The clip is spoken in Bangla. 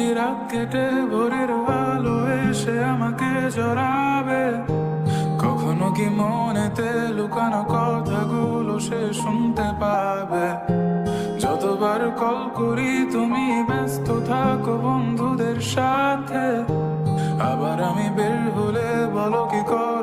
কি রাত কেটে ভোরের আলো এসে আমাকে জড়াবে? কখনো কি মনেতে লুকানো কথাগুলো সে শুনতে পাবে? যতবার কল করি তুমি ব্যস্ত থাকো বন্ধুদের সাথে, আবার আমি বের হলে বলো কি কর